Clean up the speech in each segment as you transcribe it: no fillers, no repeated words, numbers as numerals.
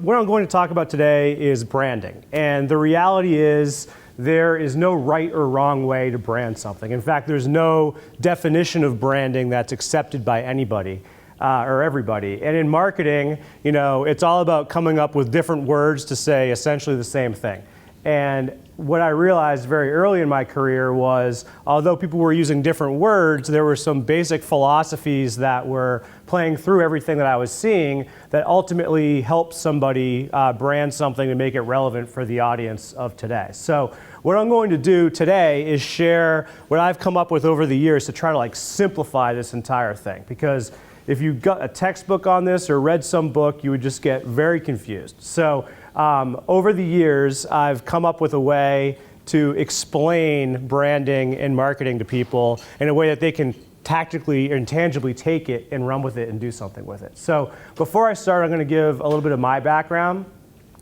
what I'm going to talk about today is branding. And the reality is there is no right or wrong way to brand something. In fact, there's no definition of branding that's accepted by anybody or everybody. And in marketing, it's all about coming up with different words to say essentially the same thing. And what I realized very early in my career was, although people were using different words, there were some basic philosophies that were playing through everything that I was seeing that ultimately helped somebody brand something and make it relevant for the audience of today. So what I'm going to do today is share what I've come up with over the years to try to simplify this entire thing. Because if you got a textbook on this or read some book, you would just get very confused. So over the years, I've come up with a way to explain branding and marketing to people in a way that they can tactically and tangibly take it and run with it and do something with it. So before I start, I'm going to give a little bit of my background.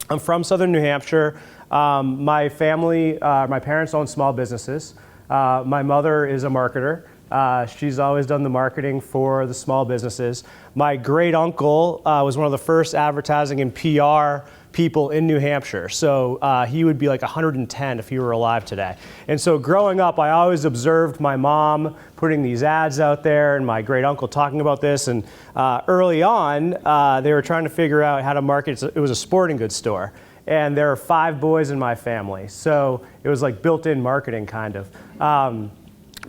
I'm from Southern New Hampshire. My family, my parents own small businesses. My mother is a marketer. She's always done the marketing for the small businesses. My great uncle was one of the first advertising and PR people in New Hampshire. So he would be like 110 if he were alive today. And so growing up, I always observed my mom putting these ads out there and my great uncle talking about this. And early on, they were trying to figure out how to market. It was a sporting goods store. And there are 5 boys in my family. So it was like built-in marketing kind of.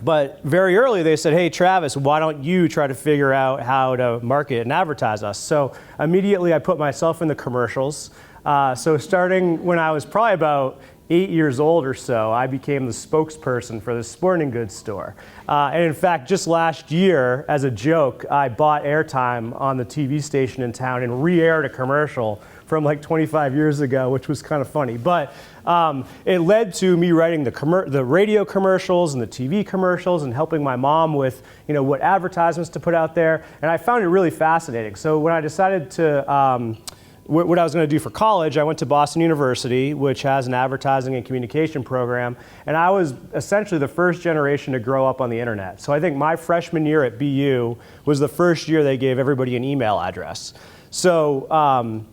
But very early they said, hey, Travis, why don't you try to figure out how to market and advertise us? So immediately I put myself in the commercials. So starting when I was probably about 8 years old or so, I became the spokesperson for the sporting goods store. And in fact, just last year, as a joke, I bought airtime on the TV station in town and re-aired a commercial from like 25 years ago, which was kind of funny. But it led to me writing the radio commercials and the TV commercials and helping my mom with what advertisements to put out there. And I found it really fascinating. So when I decided to what I was going to do for college, I went to Boston University, which has an advertising and communication program, and I was essentially the first generation to grow up on the internet. So I think my freshman year at BU was the first year they gave everybody an email address. So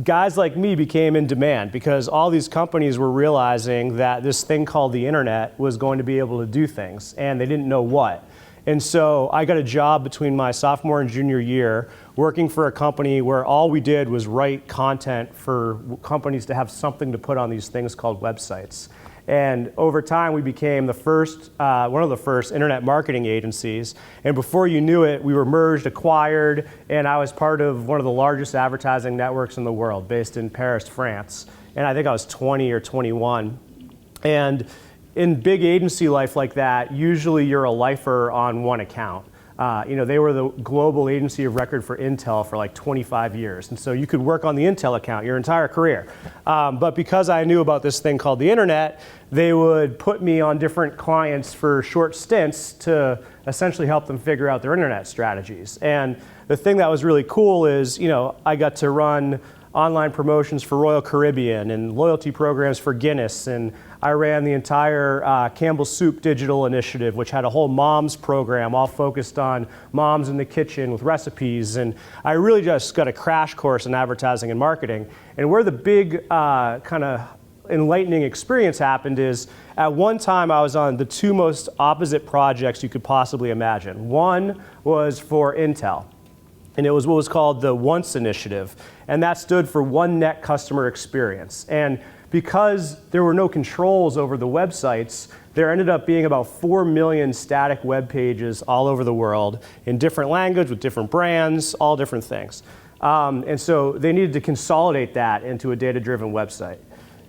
guys like me became in demand because all these companies were realizing that this thing called the internet was going to be able to do things, and they didn't know what. And so I got a job between my sophomore and junior year working for a company where all we did was write content for companies to have something to put on these things called websites. And over time, we became the first, one of the first internet marketing agencies. And before you knew it, we were merged, acquired, and I was part of one of the largest advertising networks in the world, based in Paris, France. And I think I was 20 or 21. And in big agency life like that, usually you're a lifer on one account. They were the global agency of record for Intel for like 25 years. And so you could work on the Intel account your entire career. But because I knew about this thing called the internet, they would put me on different clients for short stints to essentially help them figure out their internet strategies. And the thing that was really cool is, I got to run online promotions for Royal Caribbean and loyalty programs for Guinness, and I ran the entire Campbell Soup digital initiative, which had a whole moms program all focused on moms in the kitchen with recipes, and I really just got a crash course in advertising and marketing. And where the big kind of enlightening experience happened is at one time I was on the 2 most opposite projects you could possibly imagine. One was for Intel, and it was what was called the Once Initiative, and that stood for One Net Customer Experience. And because there were no controls over the websites, there ended up being about 4 million static web pages all over the world in different language with different brands, all different things. And so they needed to consolidate that into a data-driven website.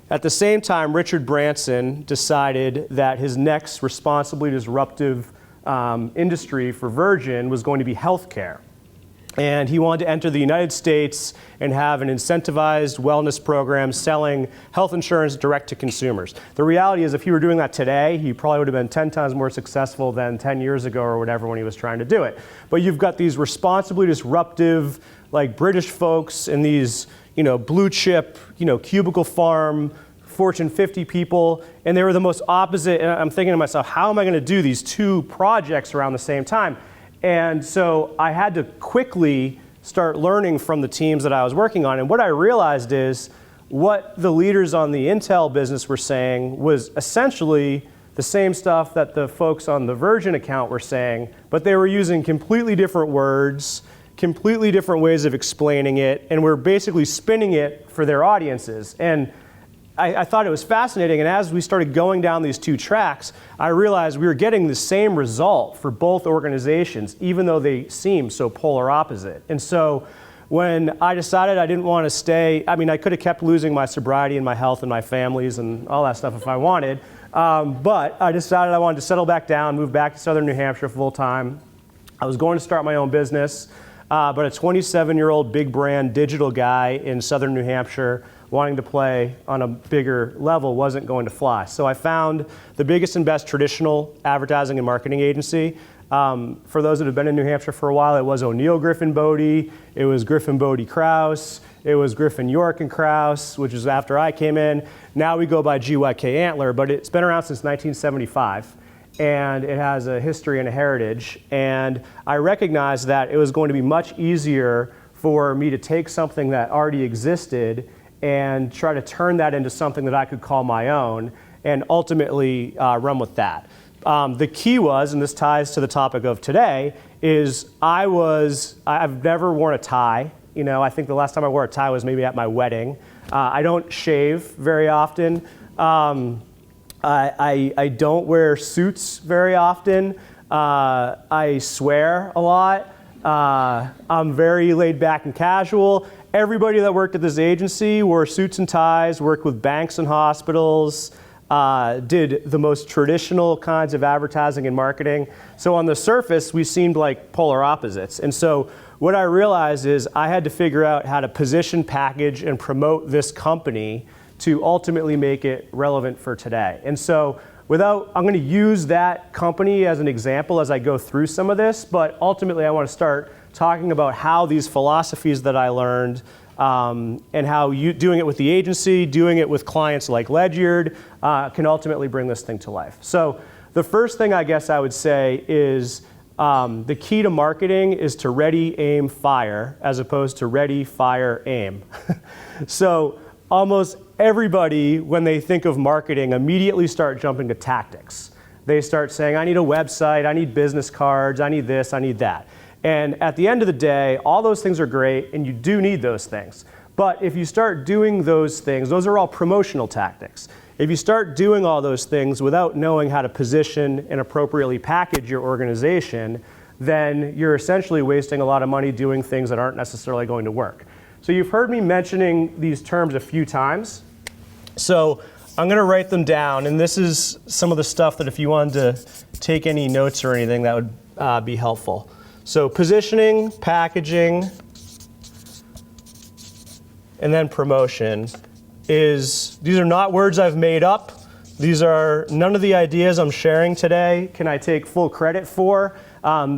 At the same time, Richard Branson decided that his next responsibly disruptive industry for Virgin was going to be healthcare. And he wanted to enter the United States and have an incentivized wellness program selling health insurance direct to consumers. The reality is if he were doing that today, he probably would have been 10 times more successful than 10 years ago or whatever when he was trying to do it. But you've got these responsibly disruptive, like British folks and these, blue chip, cubicle farm, Fortune 50 people, and they were the most opposite. And I'm thinking to myself, how am I going to do these 2 projects around the same time? And so I had to quickly start learning from the teams that I was working on. And what I realized is what the leaders on the Intel business were saying was essentially the same stuff that the folks on the Virgin account were saying, but they were using completely different words, completely different ways of explaining it, and were basically spinning it for their audiences. And I thought it was fascinating, and as we started going down these two tracks, I realized we were getting the same result for both organizations, even though they seem so polar opposite. And so when I decided I didn't want to stay, I mean, I could have kept losing my sobriety and my health and my families and all that stuff if I wanted, but I decided I wanted to settle back down, move back to Southern New Hampshire full time. I was going to start my own business, but a 27-year-old big brand digital guy in Southern New Hampshire wanting to play on a bigger level wasn't going to fly. So I found the biggest and best traditional advertising and marketing agency. For those that have been in New Hampshire for a while, it was O'Neill Griffin Bodie, it was Griffin Bodie Krause, it was Griffin York and Krause, which is after I came in. Now we go by GYK Antler, but it's been around since 1975. And it has a history and a heritage. And I recognized that it was going to be much easier for me to take something that already existed and try to turn that into something that I could call my own and ultimately run with that. The key was, and this ties to the topic of today, is I've never worn a tie. You know, I think the last time I wore a tie was maybe at my wedding. I don't shave very often. I don't wear suits very often. I swear a lot. I'm very laid back and casual. Everybody that worked at this agency wore suits and ties, worked with banks and hospitals, did the most traditional kinds of advertising and marketing. So on the surface, we seemed like polar opposites. And so what I realized is I had to figure out how to position, package, and promote this company to ultimately make it relevant for today. And so I'm going to use that company as an example as I go through some of this, but ultimately I want to start talking about how these philosophies that I learned and how doing it with the agency, doing it with clients like Ledyard can ultimately bring this thing to life. So the first thing I guess I would say is the key to marketing is to ready, aim, fire, as opposed to ready, fire, aim. So almost everybody, when they think of marketing, immediately start jumping to tactics. They start saying, I need a website, I need business cards, I need this, I need that. And at the end of the day, all those things are great, and you do need those things. But if you start doing those things, those are all promotional tactics. If you start doing all those things without knowing how to position and appropriately package your organization, then you're essentially wasting a lot of money doing things that aren't necessarily going to work. So you've heard me mentioning these terms a few times. So I'm going to write them down, and this is some of the stuff that if you wanted to take any notes or anything, that would be helpful. So positioning, packaging, and then promotion these are not words I've made up. These are none of the ideas I'm sharing today can I take full credit for.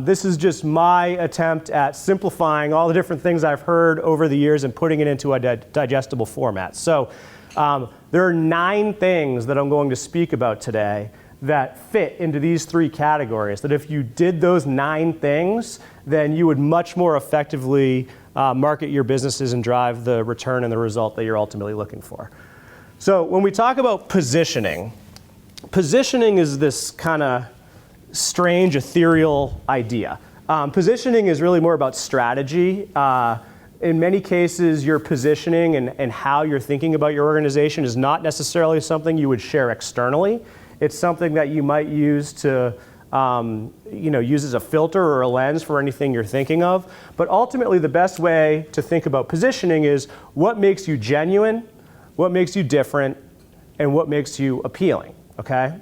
This is just my attempt at simplifying all the different things I've heard over the years and putting it into a digestible format. So there are 9 things that I'm going to speak about today that fit into these 3 categories, that if you did those 9 things, then you would much more effectively market your businesses and drive the return and the result that you're ultimately looking for. So when we talk about positioning is this kind of strange, ethereal idea. Positioning is really more about strategy. In many cases, your positioning and how you're thinking about your organization is not necessarily something you would share externally. It's something that you might use to use as a filter or a lens for anything you're thinking of. But ultimately, the best way to think about positioning is what makes you genuine, what makes you different, and what makes you appealing, okay?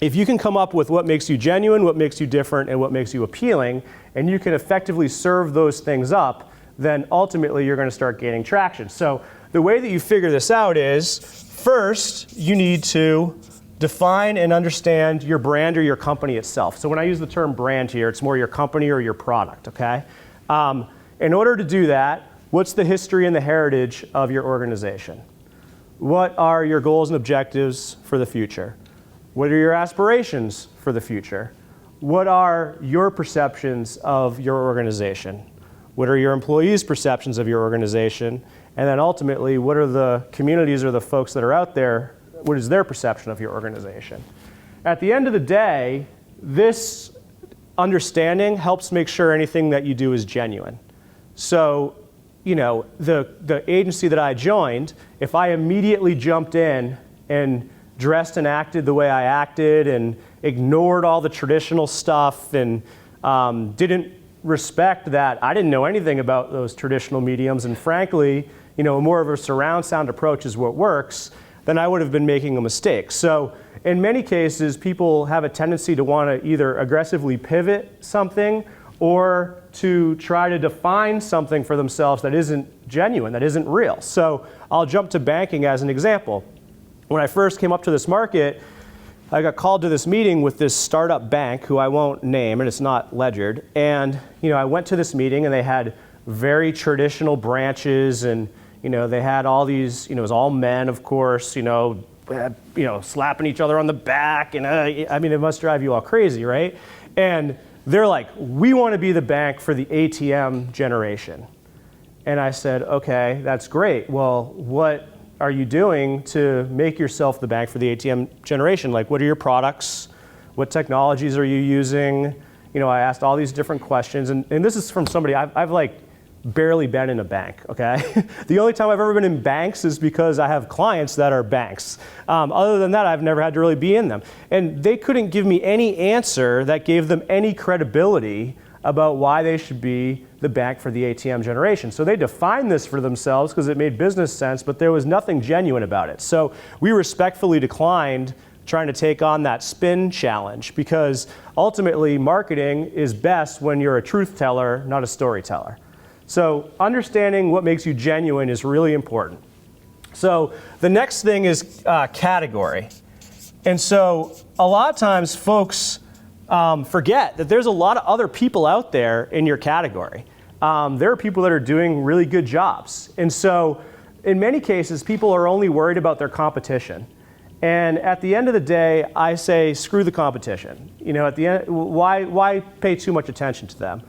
If you can come up with what makes you genuine, what makes you different, and what makes you appealing, and you can effectively serve those things up, then ultimately you're going to start gaining traction. So the way that you figure this out is, first, you need to define and understand your brand or your company itself. So when I use the term brand here, it's more your company or your product, okay? In order to do that, what's the history and the heritage of your organization? What are your goals and objectives for the future? What are your aspirations for the future? What are your perceptions of your organization? What are your employees' perceptions of your organization? And then ultimately, what are the communities or the folks that are out there, what is their perception of your organization? At the end of the day, this understanding helps make sure anything that you do is genuine. So, the agency that I joined, if I immediately jumped in and dressed and acted the way I acted and ignored all the traditional stuff and didn't respect that I didn't know anything about those traditional mediums, and frankly, more of a surround sound approach is what works, then I would have been making a mistake. So in many cases, people have a tendency to want to either aggressively pivot something or to try to define something for themselves that isn't genuine, that isn't real. So I'll jump to banking as an example. When I first came up to this market, I got called to this meeting with this startup bank who I won't name, and it's not ledgered. And I went to this meeting and they had very traditional branches, and they had all these, it was all men, of course, slapping each other on the back, and it must drive you all crazy, right? And they're like, we want to be the bank for the ATM generation. And I said, okay, that's great. Well, what are you doing to make yourself the bank for the ATM generation? Like, what are your products? What technologies are you using? I asked all these different questions, and this is from somebody, I've like barely been in a bank, okay? The only time I've ever been in banks is because I have clients that are banks. Other than that, I've never had to really be in them. And they couldn't give me any answer that gave them any credibility about why they should be the bank for the ATM generation. So they defined this for themselves because it made business sense, but there was nothing genuine about it. So we respectfully declined trying to take on that spin challenge, because ultimately marketing is best when you're a truth teller, not a storyteller. So understanding what makes you genuine is really important. So the next thing is category. And so a lot of times folks forget that there's a lot of other people out there in your category. There are people that are doing really good jobs. And so in many cases, people are only worried about their competition. And at the end of the day, I say, screw the competition. At the end, why pay too much attention to them?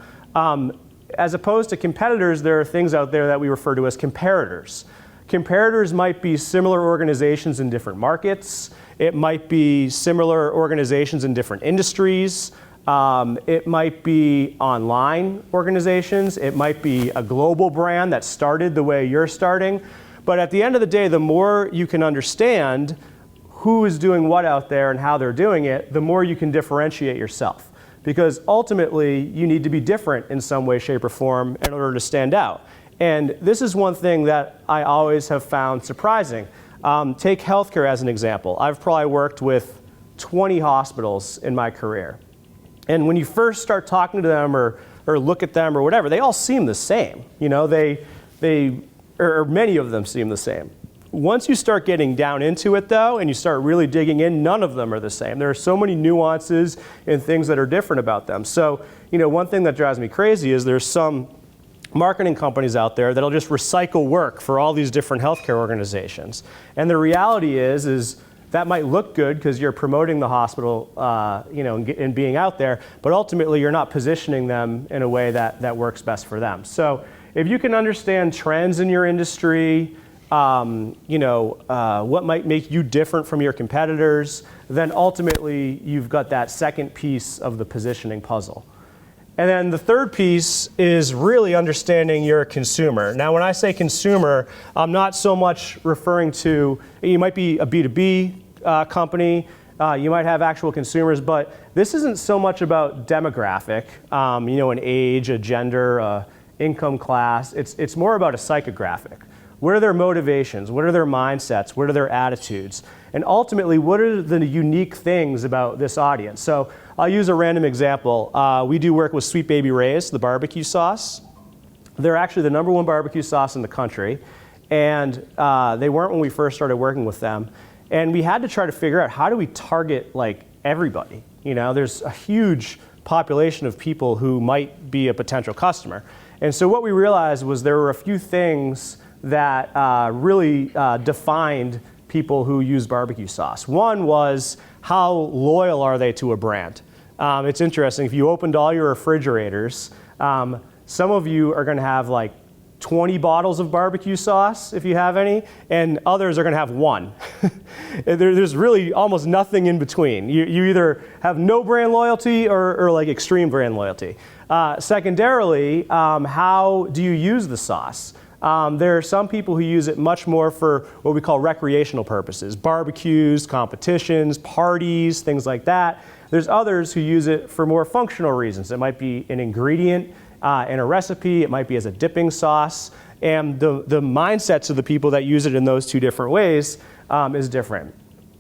As opposed to competitors, there are things out there that we refer to as comparators. Comparators might be similar organizations in different markets. It might be similar organizations in different industries. It might be online organizations. It might be a global brand that started the way you're starting. But at the end of the day, the more you can understand who is doing what out there and how they're doing it, the more you can differentiate yourself. Because ultimately, you need to be different in some way, shape, or form in order to stand out. And this is one thing that I always have found surprising. Take healthcare as an example. I've probably worked with 20 hospitals in my career. And when you first start talking to them or look at them or whatever, they all seem the same. Or many of them seem the same. Once you start getting down into it, though, and you start really digging in, none of them are the same. There are so many nuances and things that are different about them. So, one thing that drives me crazy is there's some marketing companies out there that'll just recycle work for all these different healthcare organizations. And the reality is that might look good because you're promoting the hospital, and being out there, but ultimately you're not positioning them in a way that works best for them. So if you can understand trends in your industry, what might make you different from your competitors, then ultimately you've got that second piece of the positioning puzzle. And then the third piece is really understanding your consumer. Now, when I say consumer, I'm not so much referring to, you might be a B2B company, you might have actual consumers, but this isn't so much about demographic, an age, a gender, a income class. It's more about a psychographic. What are their motivations? What are their mindsets? What are their attitudes? And ultimately, what are the unique things about this audience? So I'll use a random example. We do work with Sweet Baby Ray's, the barbecue sauce. They're actually the #1 barbecue sauce in the country. And they weren't when we first started working with them. And we had to try to figure out, how do we target everybody? There's a huge population of people who might be a potential customer. And so what we realized was there were a few things that really defined people who use barbecue sauce. One was, how loyal are they to a brand? It's interesting, if you opened all your refrigerators, Some of you are going to have like 20 bottles of barbecue sauce, if you have any, and others are going to have one. There's really almost nothing in between. You either have no brand loyalty or like extreme brand loyalty. Secondarily, how do you use the sauce? There are some people who use it much more for what we call recreational purposes, barbecues, competitions, parties, things like that. There's others who use it for more functional reasons. It might be an ingredient in a recipe, it might be as a dipping sauce, and the mindsets of the people that use it in those two different ways is different.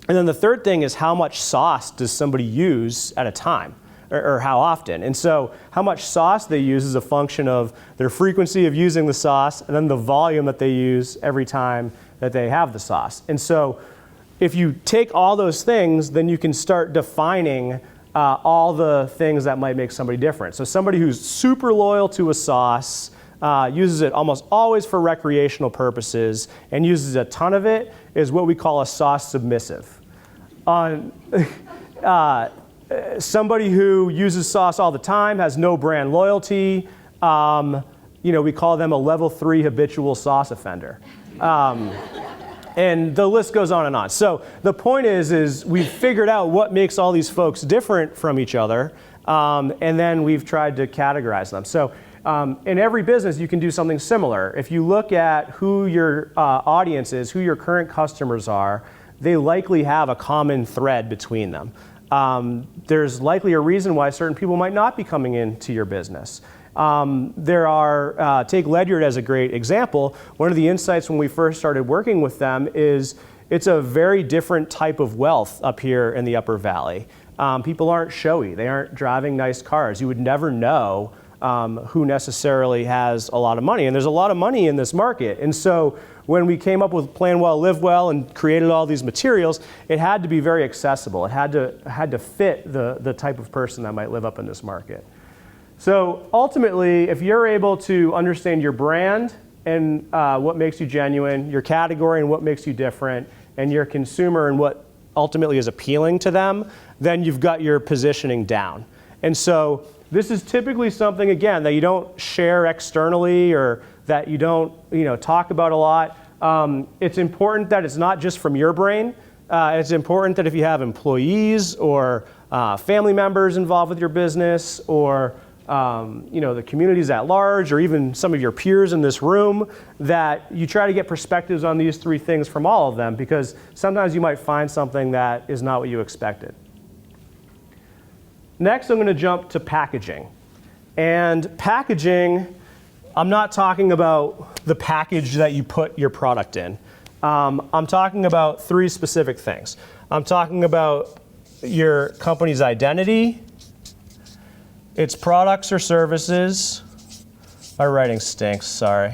And then the third thing is how much sauce does somebody use at a time, or how often. And so how much sauce they use is a function of their frequency of using the sauce and then the volume that they use every time that they have the sauce. And so if you take all those things, then you can start defining all the things that might make somebody different. So somebody who's super loyal to a sauce, uses it almost always for recreational purposes, and uses a ton of it is what we call a sauce submissive. Somebody who uses sauce all the time, has no brand loyalty, we call them a level 3 habitual sauce offender. And the list goes on and on. So the point is we've figured out what makes all these folks different from each other, and then we've tried to categorize them. So in every business, you can do something similar. If you look at who your audience is, who your current customers are, they likely have a common thread between them. There's likely a reason why certain people might not be coming into your business. Take Ledyard as a great example. One of the insights when we first started working with them is it's a very different type of wealth up here in the Upper Valley. People aren't showy. They aren't driving nice cars. You would never know who necessarily has a lot of money. And there's a lot of money in this market. And so when we came up with Plan Well, Live Well and created all these materials, it had to be very accessible. It had to fit the type of person that might live up in this market. So ultimately, if you're able to understand your brand and what makes you genuine, your category and what makes you different, and your consumer and what ultimately is appealing to them, then you've got your positioning down. And so this is typically something, again, that you don't share externally or that you don't talk about a lot. It's important that it's not just from your brain. It's important that if you have employees or family members involved with your business, or the communities at large, or even some of your peers in this room, that you try to get perspectives on these three things from all of them, because sometimes you might find something that is not what you expected. Next, I'm going to jump to packaging. And packaging, I'm not talking about the package that you put your product in. I'm talking about three specific things. I'm talking about your company's identity, its products or services. My writing stinks, sorry.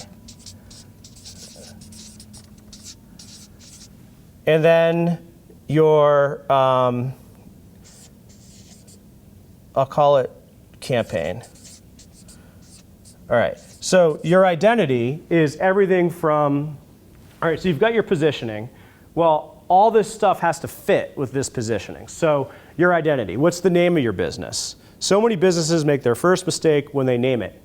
And then your, I'll call it campaign. All right, so your identity is everything from, all right, so you've got your positioning. Well, all this stuff has to fit with this positioning. So your identity, what's the name of your business? So many businesses make their first mistake when they name it.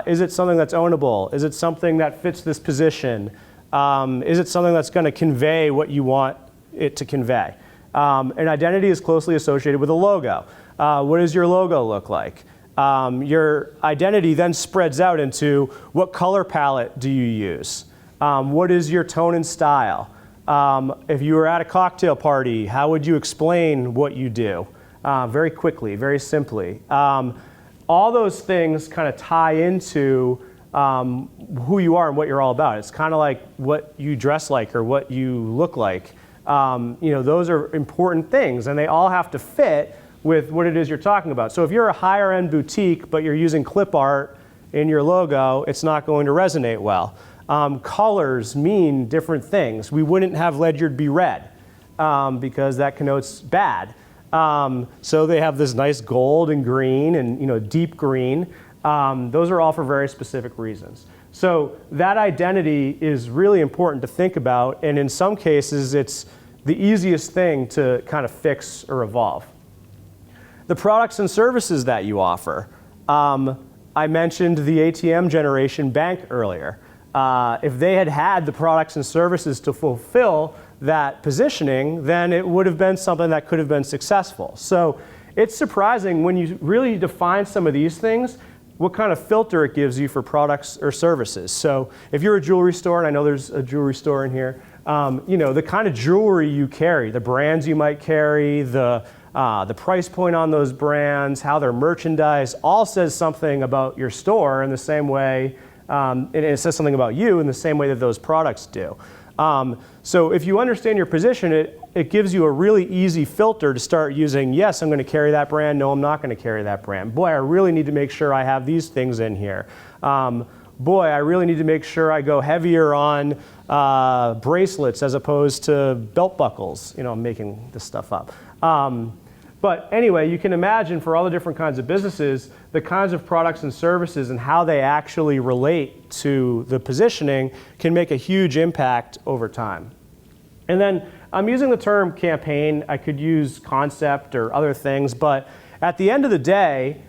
Is it something that's ownable? Is it something that fits this position? Is it something that's going to convey what you want it to convey? And identity is closely associated with a logo. What does your logo look like? Your identity then spreads out into what color palette do you use? What is your tone and style? If you were at a cocktail party, how would you explain what you do? Very quickly, very simply. All those things kind of tie into who you are and what you're all about. It's kind of like what you dress like or what you look like. Those are important things, and they all have to fit with what it is you're talking about. So if you're a higher end boutique, but you're using clip art in your logo, it's not going to resonate well. Colors mean different things. We wouldn't have Ledyard be red because that connotes bad. So they have this nice gold and green and deep green. Those are all for very specific reasons. So that identity is really important to think about, and in some cases it's the easiest thing to kind of fix or evolve. The products and services that you offer. I mentioned the ATM generation bank earlier. If they had had the products and services to fulfill that positioning, then it would have been something that could have been successful. So it's surprising when you really define some of these things, what kind of filter it gives you for products or services. So if you're a jewelry store, and I know there's a jewelry store in here, the kind of jewelry you carry, the brands you might carry, the price point on those brands, how they're merchandised, all says something about your store in the same way, and it says something about you in the same way that those products do. So if you understand your position, it gives you a really easy filter to start using. Yes, I'm going to carry that brand. No, I'm not going to carry that brand. Boy, I really need to make sure I have these things in here. Boy, I really need to make sure I go heavier on bracelets as opposed to belt buckles. I'm making this stuff up. But anyway, you can imagine for all the different kinds of businesses, the kinds of products and services and how they actually relate to the positioning can make a huge impact over time. And then I'm using the term campaign. I could use concept or other things, but at the end of the day,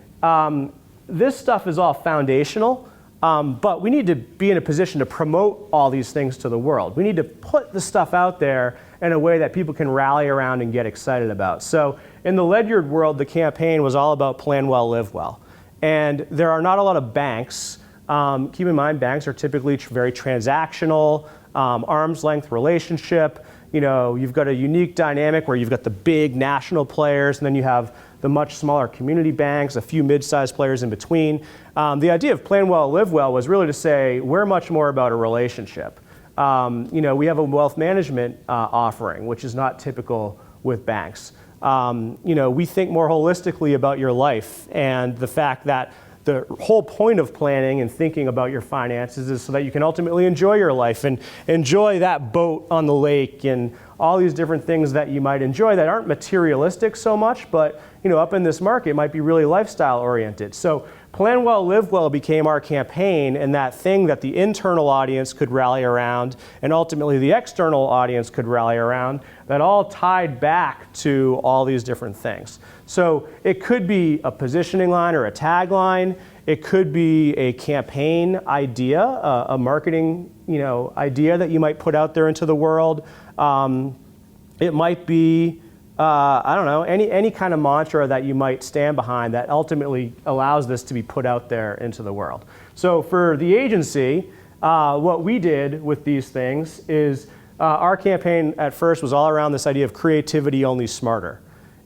this stuff is all foundational, but we need to be in a position to promote all these things to the world. We need to put the stuff out there in a way that people can rally around and get excited about. So in the Ledyard world, the campaign was all about plan well, live well. And there are not a lot of banks. Keep in mind, banks are typically very transactional, arm's length relationship. You've got a unique dynamic where you've got the big national players, and then you have the much smaller community banks, a few mid-sized players in between. The idea of plan well, live well was really to say we're much more about a relationship. We have a wealth management offering, which is not typical with banks. We think more holistically about your life, and the fact that the whole point of planning and thinking about your finances is so that you can ultimately enjoy your life and enjoy that boat on the lake and all these different things that you might enjoy that aren't materialistic so much, but up in this market might be really lifestyle oriented. So Plan Well, Live Well became our campaign, and that thing that the internal audience could rally around and ultimately the external audience could rally around, that all tied back to all these different things. So it could be a positioning line or a tagline. It could be a campaign idea, a marketing idea that you might put out there into the world. It might be any kind of mantra that you might stand behind that ultimately allows this to be put out there into the world. So for the agency, what we did with these things is our campaign at first was all around this idea of creativity only smarter.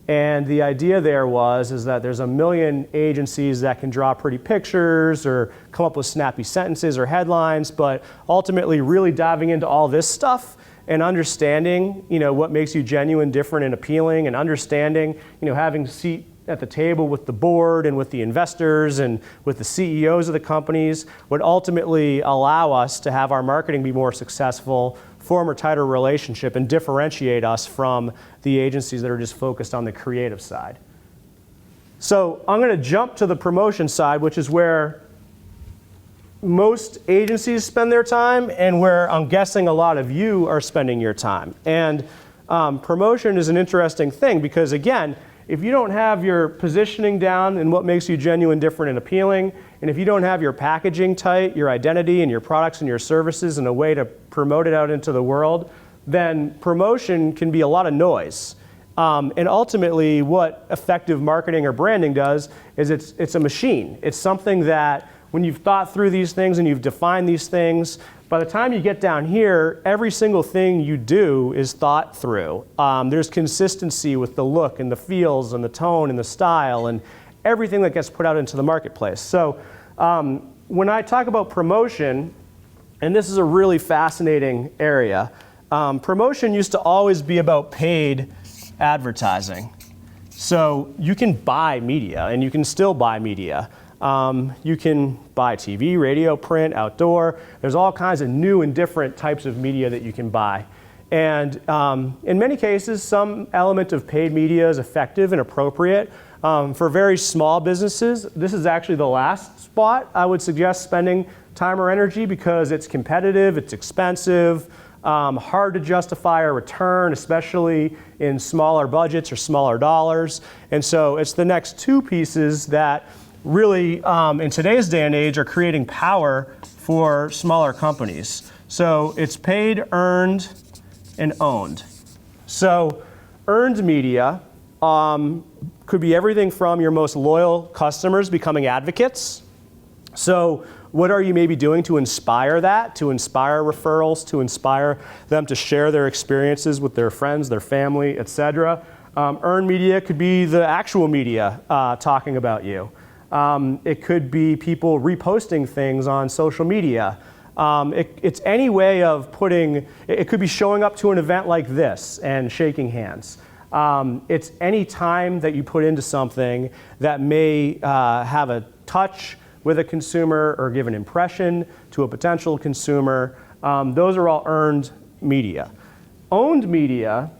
And the idea there is that there's a million agencies that can draw pretty pictures or come up with snappy sentences or headlines, but ultimately really diving into all this stuff and understanding, what makes you genuine, different, and appealing, and understanding, having a seat at the table with the board and with the investors and with the CEOs of the companies would ultimately allow us to have our marketing be more successful, form a tighter relationship, and differentiate us from the agencies that are just focused on the creative side. So I'm going to jump to the promotion side, which is where most agencies spend their time and where I'm guessing a lot of you are spending your time. And promotion is an interesting thing because, again, if you don't have your positioning down and what makes you genuine, different, and appealing, and if you don't have your packaging tight, your identity and your products and your services in a way to promote it out into the world, then promotion can be a lot of noise. And ultimately, what effective marketing or branding does is it's a machine. It's something that when you've thought through these things and you've defined these things, by the time you get down here, every single thing you do is thought through. There's consistency with the look and the feels and the tone and the style and everything that gets put out into the marketplace. So when I talk about promotion, and this is a really fascinating area, promotion used to always be about paid advertising. So you can buy media, and you can still buy media. You can buy TV, radio, print, outdoor. There's all kinds of new and different types of media that you can buy. And in many cases, some element of paid media is effective and appropriate. For very small businesses, this is actually the last spot I would suggest spending time or energy because it's competitive, it's expensive, hard to justify a return, especially in smaller budgets or smaller dollars. And so it's the next two pieces that really, in today's day and age, are creating power for smaller companies. So it's paid, earned, and owned. So earned media could be everything from your most loyal customers becoming advocates. So what are you maybe doing to inspire that, to inspire referrals, to inspire them to share their experiences with their friends, their family, et cetera? Earned media could be the actual media talking about you. It could be people reposting things on social media. It's any way of it could be showing up to an event like this and shaking hands. It's any time that you put into something that may have a touch with a consumer or give an impression to a potential consumer. Those are all earned media. Owned media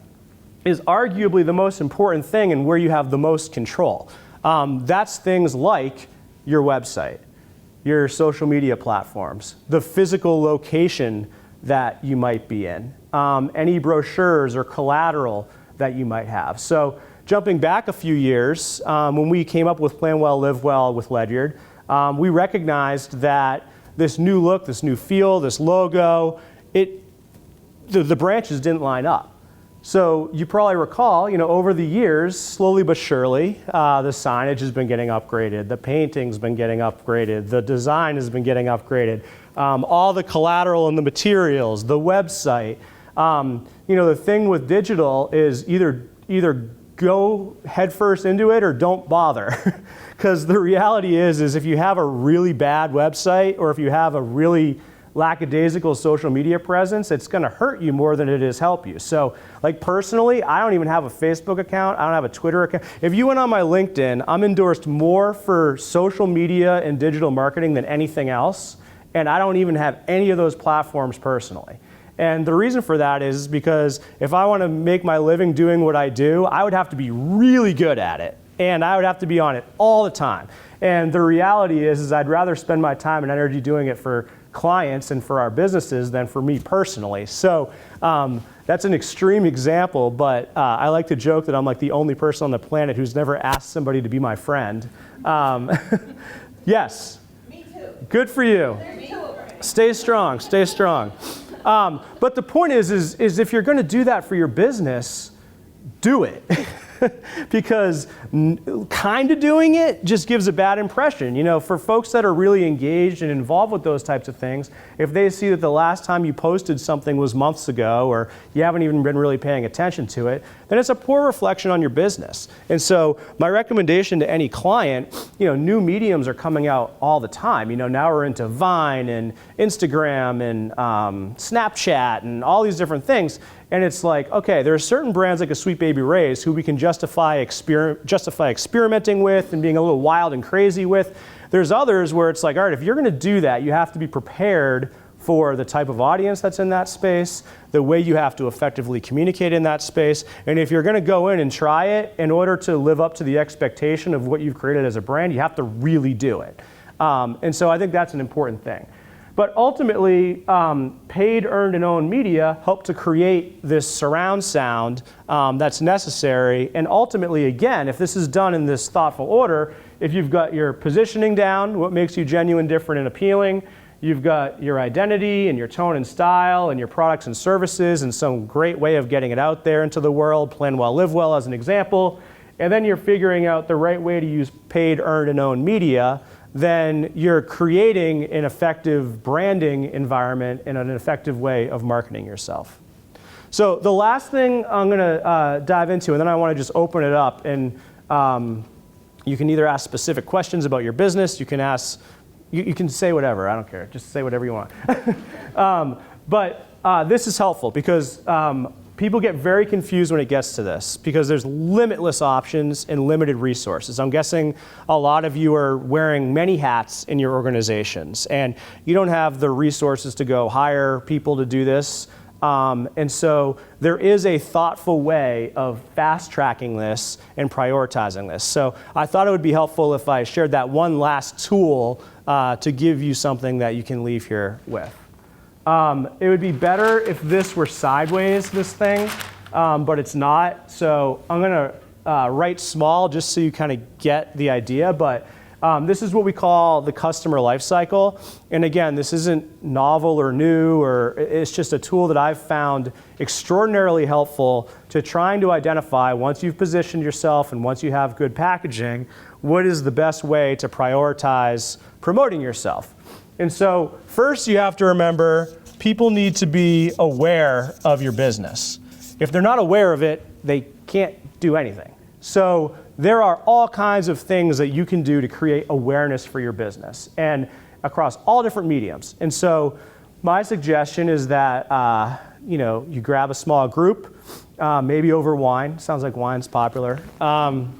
is arguably the most important thing and where you have the most control. That's things like your website, your social media platforms, the physical location that you might be in, any brochures or collateral that you might have. So jumping back a few years, when we came up with Plan Well, Live Well with Ledyard, we recognized that this new look, this new feel, this logo, the branches didn't line up. So you probably recall, over the years, slowly but surely, the signage has been getting upgraded, the painting's been getting upgraded, the design has been getting upgraded, all the collateral and the materials, the website. The thing with digital is either go headfirst into it or don't bother. Because the reality is if you have a really bad website or if you have a really lackadaisical social media presence, it's going to hurt you more than it is help you. So, like personally, I don't even have a Facebook account. I don't have a Twitter account. If you went on my LinkedIn, I'm endorsed more for social media and digital marketing than anything else. And I don't even have any of those platforms personally. And the reason for that is because if I want to make my living doing what I do, I would have to be really good at it. And I would have to be on it all the time. And the reality is I'd rather spend my time and energy doing it for clients and for our businesses than for me personally. So that's an extreme example, but I like to joke that I'm like the only person on the planet who's never asked somebody to be my friend. Yes? Me too. Good for you. Stay strong, stay strong. But the point is if you're going to do that for your business, do it. Because kind of doing it just gives a bad impression. For folks that are really engaged and involved with those types of things, if they see that the last time you posted something was months ago or you haven't even been really paying attention to it, then it's a poor reflection on your business. And so my recommendation to any client, new mediums are coming out all the time. Now we're into Vine and Instagram and Snapchat and all these different things. And it's like, okay, there are certain brands like a Sweet Baby Ray's who we can justify experimenting with and being a little wild and crazy with. There's others where it's like, all right, if you're going to do that, you have to be prepared for the type of audience that's in that space, the way you have to effectively communicate in that space. And if you're going to go in and try it, in order to live up to the expectation of what you've created as a brand, you have to really do it. And so I think that's an important thing. But ultimately, paid, earned, and owned media help to create this surround sound that's necessary. And ultimately, again, if this is done in this thoughtful order, if you've got your positioning down, what makes you genuine, different, and appealing, you've got your identity and your tone and style and your products and services and some great way of getting it out there into the world, Plan Well, Live Well as an example, and then you're figuring out the right way to use paid, earned, and owned media, then you're creating an effective branding environment and an effective way of marketing yourself. So the last thing I'm going to dive into, and then I want to just open it up, and you can either ask specific questions about your business, you can say whatever, I don't care, just say whatever you want. But this is helpful because people get very confused when it gets to this because there's limitless options and limited resources. I'm guessing a lot of you are wearing many hats in your organizations and you don't have the resources to go hire people to do this. And so there is a thoughtful way of fast tracking this and prioritizing this. So I thought it would be helpful if I shared that one last tool to give you something that you can leave here with. It would be better if this were sideways, this thing, but it's not. So I'm going to write small just so you kind of get the idea. But This is what we call the customer life cycle. And again, this isn't novel or new, or it's just a tool that I've found extraordinarily helpful to trying to identify, once you've positioned yourself and once you have good packaging, what is the best way to prioritize promoting yourself. And so first you have to remember, people need to be aware of your business. If they're not aware of it, they can't do anything. So there are all kinds of things that you can do to create awareness for your business, and across all different mediums. And so my suggestion is that you grab a small group, maybe over wine. Sounds like wine's popular. And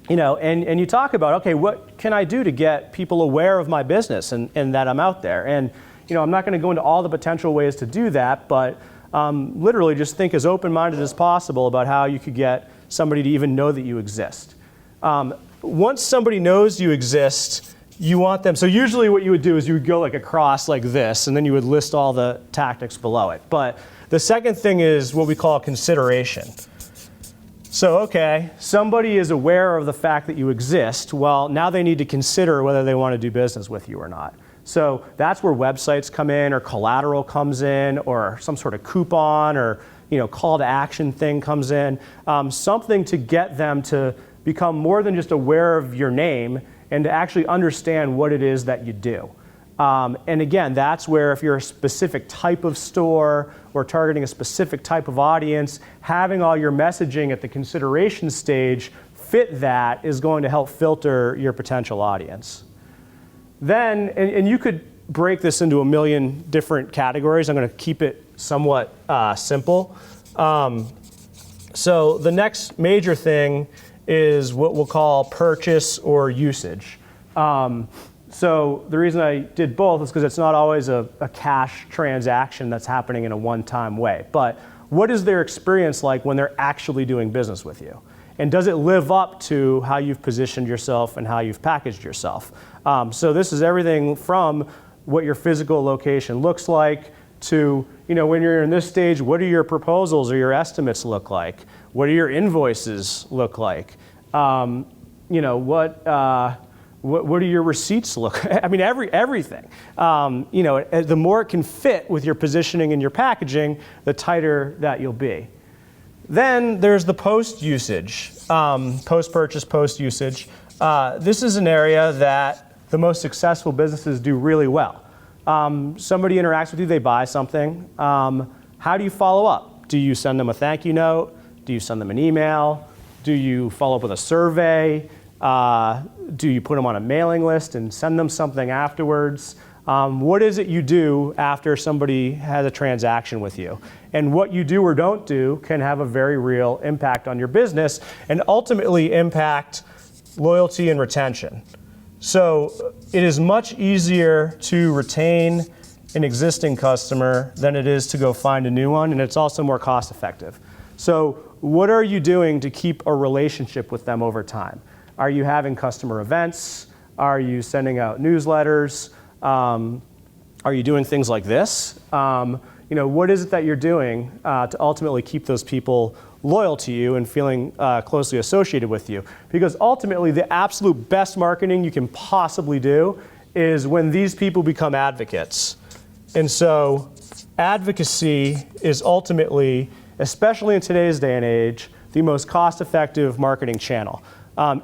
you talk about, okay, what can I do to get people aware of my business and that I'm out there? And I'm not going to go into all the potential ways to do that, but literally just think as open-minded as possible about how you could get somebody to even know that you exist. Once somebody knows you exist, you want them, so usually what you would do is you would go like across like this, and then you would list all the tactics below it. But the second thing is what we call consideration. So, okay, somebody is aware of the fact that you exist. Well, now they need to consider whether they want to do business with you or not. So that's where websites come in, or collateral comes in, or some sort of coupon, or call to action thing comes in. Something to get them to become more than just aware of your name and to actually understand what it is that you do. And again, that's where if you're a specific type of store or targeting a specific type of audience, having all your messaging at the consideration stage fit that is going to help filter your potential audience. Then, and you could break this into a million different categories. I'm going to keep it somewhat simple. So the next major thing is what we'll call purchase or usage. So the reason I did both is because it's not always a cash transaction that's happening in a one-time way. But what is their experience like when they're actually doing business with you? And does it live up to how you've positioned yourself and how you've packaged yourself? So this is everything from what your physical location looks like to, when you're in this stage, what do your proposals or your estimates look like? What do your invoices look like? What do your receipts look like? I mean, everything. The more it can fit with your positioning and your packaging, the tighter that you'll be. Then there's the post-usage, post-purchase, post-usage. This is an area that the most successful businesses do really well. Somebody interacts with you, they buy something. How do you follow up? Do you send them a thank you note? Do you send them an email? Do you follow up with a survey? Do you put them on a mailing list and send them something afterwards? What is it you do after somebody has a transaction with you? And what you do or don't do can have a very real impact on your business and ultimately impact loyalty and retention. So it is much easier to retain an existing customer than it is to go find a new one, and it's also more cost effective. So what are you doing to keep a relationship with them over time? Are you having customer events? Are you sending out newsletters? Are you doing things like this? What is it that you're doing to ultimately keep those people loyal to you and feeling closely associated with you? Because ultimately, the absolute best marketing you can possibly do is when these people become advocates. And so advocacy is ultimately, especially in today's day and age, the most cost-effective marketing channel.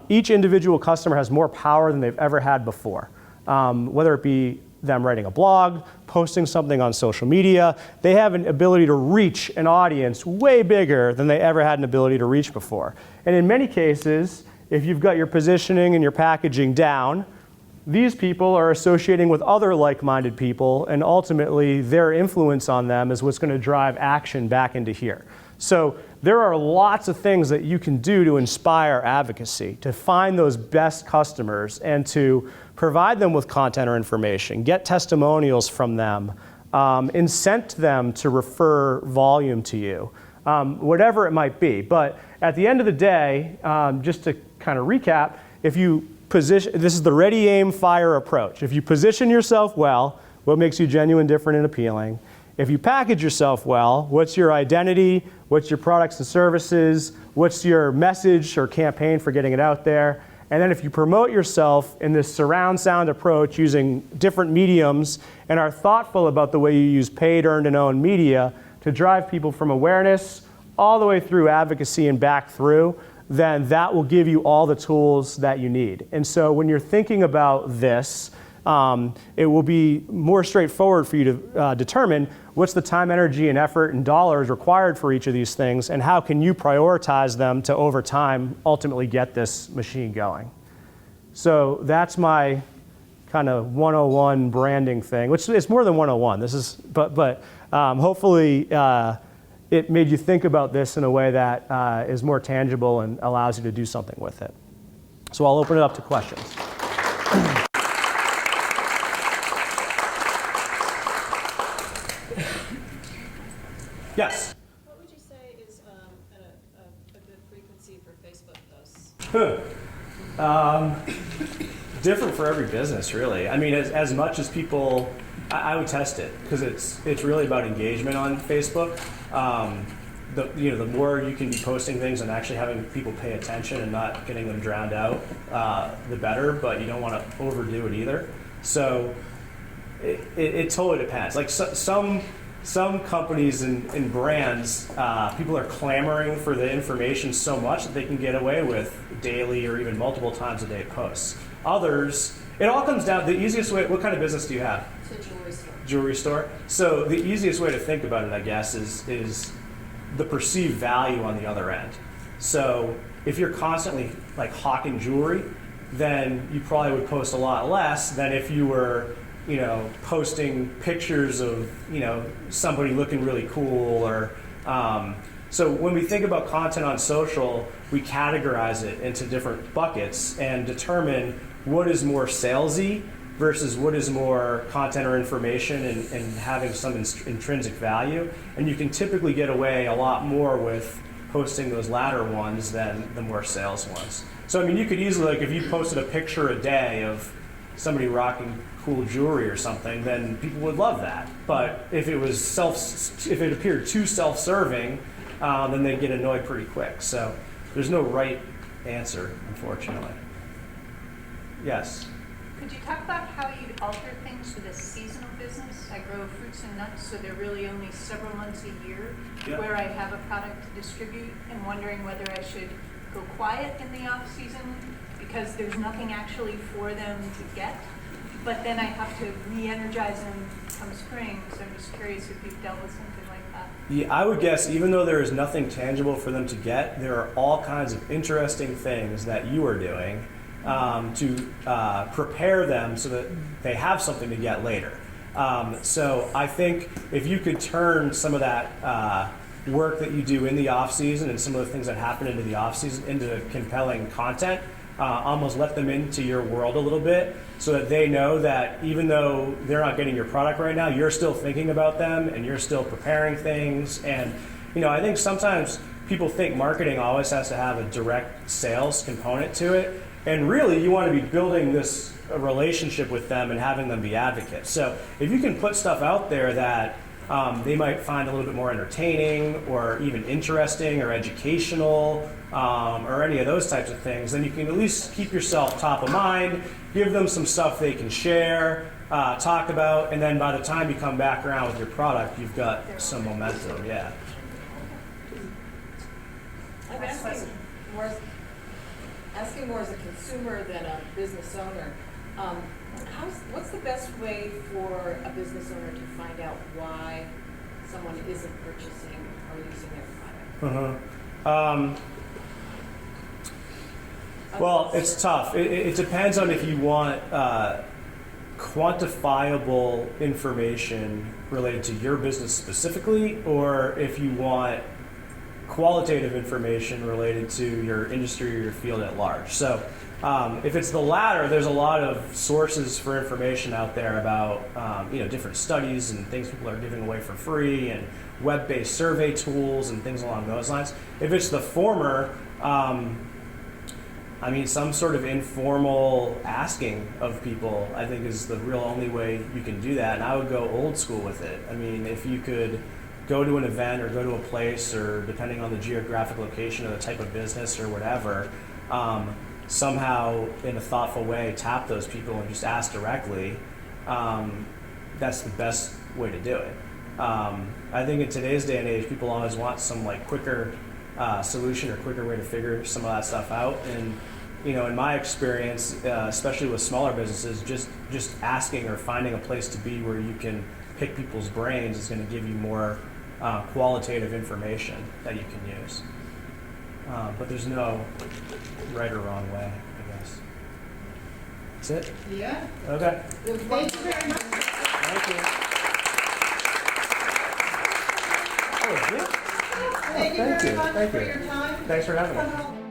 Each individual customer has more power than they've ever had before. Whether it be them writing a blog, posting something on social media, they have an ability to reach an audience way bigger than they ever had an ability to reach before. And in many cases, if you've got your positioning and your packaging down, these people are associating with other like-minded people, and ultimately their influence on them is what's going to drive action back into here. So there are lots of things that you can do to inspire advocacy, to find those best customers and to provide them with content or information, get testimonials from them, incent them to refer volume to you, whatever it might be. But at the end of the day, just to kind of recap, if you position, this is the ready, aim, fire approach. If you position yourself well, what makes you genuine, different, and appealing? If you package yourself well, what's your identity? What's your products and services? What's your message or campaign for getting it out there? And then if you promote yourself in this surround sound approach using different mediums and are thoughtful about the way you use paid, earned, and owned media to drive people from awareness all the way through advocacy and back through, then that will give you all the tools that you need. And so when you're thinking about this, it will be more straightforward for you to determine what's the time, energy, and effort and dollars required for each of these things, and how can you prioritize them to, over time, ultimately get this machine going. So that's my kind of 101 branding thing, which is more than 101. This is, but hopefully it made you think about this in a way that is more tangible and allows you to do something with it. So I'll open it up to questions. Yes? What would you say is a good frequency for Facebook posts? Different for every business, really. I mean, as much as people, I would test it because it's really about engagement on Facebook. The more you can be posting things and actually having people pay attention and not getting them drowned out, the better. But you don't want to overdo it either. So it totally depends. Like some companies and brands, people are clamoring for the information so much that they can get away with daily or even multiple times a day posts. Others, it all comes down, the easiest way, what kind of business do you have? It's a jewelry store. Jewelry store. So the easiest way to think about it, I guess, is the perceived value on the other end. So if you're constantly like hawking jewelry, then you probably would post a lot less than if you were posting pictures of, somebody looking really cool or, so when we think about content on social, we categorize it into different buckets and determine what is more salesy versus what is more content or information and having some intrinsic value. And you can typically get away a lot more with posting those latter ones than the more sales ones. So, I mean, you could easily, like if you posted a picture a day of somebody rocking cool jewelry or something, then people would love that. But if it appeared too self-serving, then they'd get annoyed pretty quick. So there's no right answer, unfortunately. Yes? Could you talk about how you'd alter things for this seasonal business? I grow fruits and nuts, so they're really only several months a year where I have a product to distribute, and wondering whether I should go quiet in the off season because there's nothing actually for them to get, but then I have to re-energize them come spring. So I'm just curious if you've dealt with something like that. Yeah, I would guess even though there is nothing tangible for them to get, there are all kinds of interesting things that you are doing to prepare them so that they have something to get later. So I think if you could turn some of that work that you do in the off season and some of the things that happen into the off season into compelling content, almost let them into your world a little bit so that they know that even though they're not getting your product right now, you're still thinking about them and you're still preparing things. And I think sometimes people think marketing always has to have a direct sales component to it, and really you want to be building this relationship with them and having them be advocates. So if you can put stuff out there that they might find a little bit more entertaining or even interesting or educational or any of those types of things, then you can at least keep yourself top of mind, give them some stuff they can share, talk about, and then by the time you come back around with your product, you've got some momentum, yeah. I'm asking more as a consumer than a business owner. What's the best way for a business owner to find out why someone isn't purchasing or using their product? Well, it's tough. It depends on if you want quantifiable information related to your business specifically, or if you want qualitative information related to your industry or your field at large. So if it's the latter, there's a lot of sources for information out there about different studies and things people are giving away for free and web-based survey tools and things along those lines. If it's the former, some sort of informal asking of people, I think, is the real only way you can do that. And I would go old school with it. I mean, if you could go to an event or go to a place, or depending on the geographic location or the type of business or whatever, somehow in a thoughtful way tap those people and just ask directly, that's the best way to do it. I think in today's day and age, people always want some like quicker solution or quicker way to figure some of that stuff out. And in my experience, especially with smaller businesses, just asking or finding a place to be where you can pick people's brains is going to give you more qualitative information that you can use. But there's no right or wrong way, I guess. That's it? Yeah. Okay. Well, thank you very much. Thank you. Oh, yeah. Thank you thank very you. much Thank for you. your time. Thanks for having me. Come home.